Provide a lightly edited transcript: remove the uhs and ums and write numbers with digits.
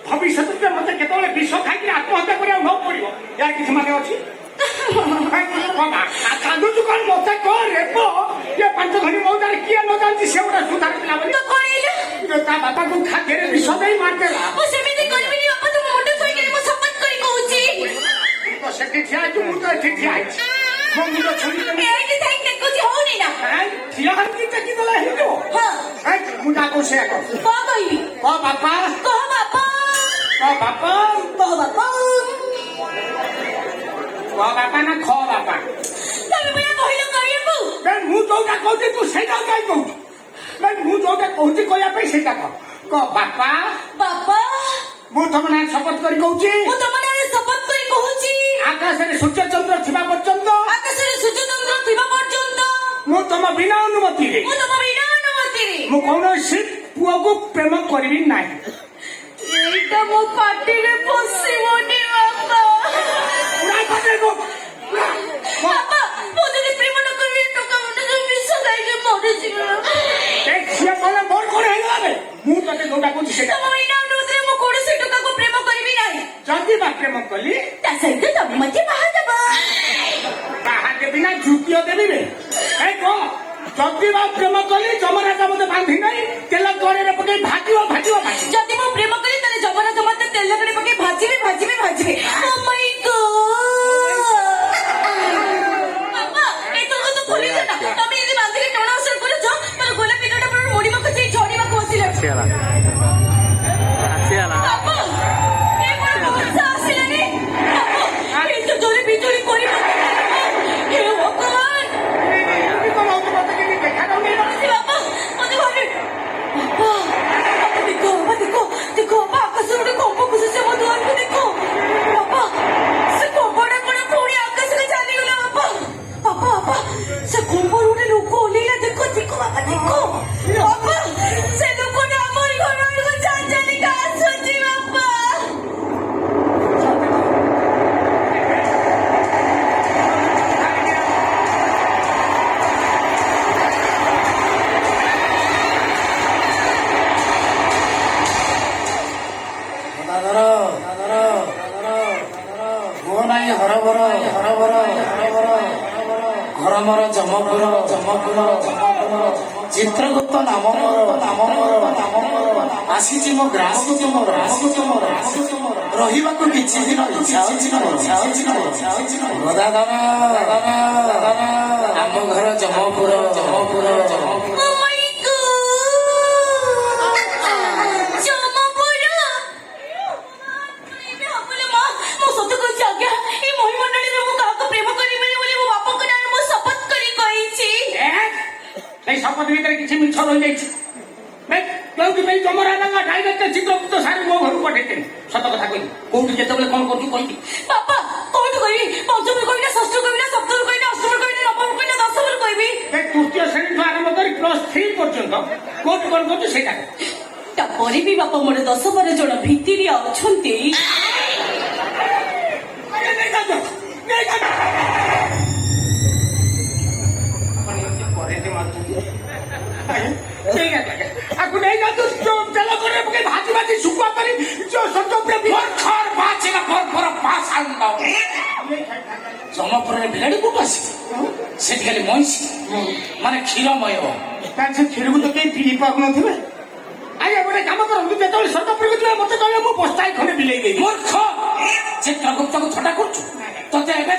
ভবিষ্যতে মতো কেতবে বিষ খাই আত্মহত্যা করা ন পড়ব ইয়ার কিছু মানে অছি কান্দুଛୁ কଣ মতে করে ইয়ে 5 ঘড়ি মৌজারে কিଏ ନ ଜାଣିଛି ସେ ଗୋଟେ ସୁଧାର ପିଲା ବୋଲି ତା ବାପାକୁ ଖାଦ୍ୟରେ ବିଷ ଦେଇ ମାରିଦେଲା ତ ସେଠି ଠିଆ ହେଇଛୁ ମୁଁ ତ ଏଠି ଠିଆ ହେଇଛି ମୋ ମୁଣ୍ଡ ଛୁରୀ ଠିଆ ହେଇକି ଟେକିଦେଲା ହେଇଯିବ ମୁଁ ତାକୁ ସେୟା କର କ ବାପା ବାପା ନା ଖ ବାପା ମୁଁ ଯୋଉଟା କହୁଛି ତୁ ସେଇଟା କାଇଁ କହୁଛୁ ମୁଁ ଯୋଉଟା କହୁଛି କହିବା ପାଇଁ ସେଇଟା କହ ବାପା ମୁଁ ତମ ନାଁ ଶପଥ କରି କହୁଛି ଆକାଶରେ ସୂର୍ଯ୍ୟ ଚନ୍ଦ୍ର ଥିବା ପର୍ଯ୍ୟନ୍ତ ମୁଁ ତମ ବିନା ଅନୁମତିରେ ମୁଁ କୌଣସି ପୁଅକୁ ପ୍ରେମ କରିବି ନାହିଁ এইটা মো পাটিরে পশিবনি বাবা মো যদি প্রেম ন করি টকা মনে যে বিষ খাইকে মরে যাব সিয়া বলে মোর কোন হইলাবে ମୁଁ ତତେ ଯୋଉଟା କହୁଛି ସେଇଟା ତମ ବିନା ଅନୁମତିରେ ମୁଁ କୌଣସି ଟୋକାକୁ ପ୍ରେମ କରିବି ନାହିଁ ଯଦି ବା ପ୍ରେମ କଲି ତା ସହିତ ତମେ ମତେ ବାହା ଦେବ ବାହା ଦେବି ନା ଝୁଟିଅ ଦେବି ରେ ଯଦି ବା ପ୍ରେମ କଲି ଯମରାଜା ମତେ ବାନ୍ଧି ନାହିଁ ତେଲ କଡ଼େଇରେ ପକେଇ ଭାଜିବ ଯଦି ମୁଁ ପ୍ରେମ କଲି ତାହେଲେ ଯମରାଜ ମତେ ତେଲ କଡ଼େଇ ପକେଇ ଭାଜିବେ ও মাই গড বাবা এই তো খুলি দে না তুমি যদি বান্ধিকে টଣା অসর করছ তাহলে গোলাপ পিঠটা পুরো মোড়িବାକୁ সেই ঝড়িବାକୁ ଆସିଲା বাবা এই বড় বর্ষা আসিলানি বাবা এই তো জোরে বিজুଳି করি হে ভগবান বাবা মতে ঘরে বাবা দেখো বাবা আকাশে ଗୋଟେ କମ୍ପ ଖୁସୁଛି ମୋ ଦୁଆରକୁ ଦେଖ ବାବା ସେ କମ୍ପଟା କଣ ପୁଣି ଆକାଶରେ ଚାଲିଗଲା ବାବା ସେ କମ୍ପରୁ ଗୋଟେ ଲୋକ ଓହ୍ଲେଇଲା ଦେଖ ବାବା ସେ ଲୋକଟା ଆମରି ଘର ଆଡକୁ ଚାଲିକା ଆସୁଛି ବାବା ଘର ମୋର ଜମପୁର ଚିତ୍ରଗୁପ୍ତ ନାମ ଆସିଛି ମୋ ଗ୍ରାମକୁ ରହିବାକୁ କିଛି ଦିନ ଇଚ୍ଛା ହଉଛି ଆମ ଘର ଜମପୁର শপথ ভিতরে কিছু মিছ রয়েছে ଯୋଉଥିପାଇଁ ଯମରାଜା ଡାଇରେକ୍ଟ ଚିତ୍ରଗୁପ୍ତ ସାର୍ ମୋ ଘରକୁ ପଠେଇଥିଲେ ସତ କଥା କହିଲି କୋଉଠି ଯେତେବେଳେ କଣ କରୁଛୁ କହିବି ବାପା କୋଉଠି କହିବି ପଞ୍ଚମରୁ କହିବି ନା ଷଷ୍ଠ କହିବି ନା ସପ୍ତମରୁ କହିବି ନା ଅଷ୍ଟମରୁ କହିବି ନା ନବମରୁ କହିବି ନା ଦଶମରୁ କହିବି ତୃତୀୟ ଶ୍ରେଣୀଠୁ ଆରମ୍ଭ କରି +3 ପର୍ଯ୍ୟନ୍ତ କୋଉଠି କଣ କରୁଛୁ ସେଇଟା ତାପରେ ବି ବାପା ମୋର 10-12 ଜଣ ଭିତିରି ଅଛନ୍ତି aku naik atas jalan korea pakai hati suka tadi satu ଜମପୁରରେ ବିଲାଡି କୋଉଠୁ ଆସି ସେଠି ଖାଲି ମଇଁଷି ମାନେ କ୍ଷୀରମୟ ସେ କ୍ଷୀରକୁ ତ କେହି ପିଇ ପାରୁନଥିବେ ଆଜ୍ଞା ଗୋଟେ କାମ କରନ୍ତୁ ଯେତେବେଳେ ସର୍ତ୍ତପୁରକୁ ଯିବେ ମତେ କହିଲେ ମୁଁ ବସ୍ତାଏ ଖଣ୍ଡେ ବିଲେଇ ଦେବି ମୂର୍ଖ ଚିତ୍ରଗୁପ୍ତକୁ ଥଟ୍ଟା କରୁଛୁ ତତେ ଏବେ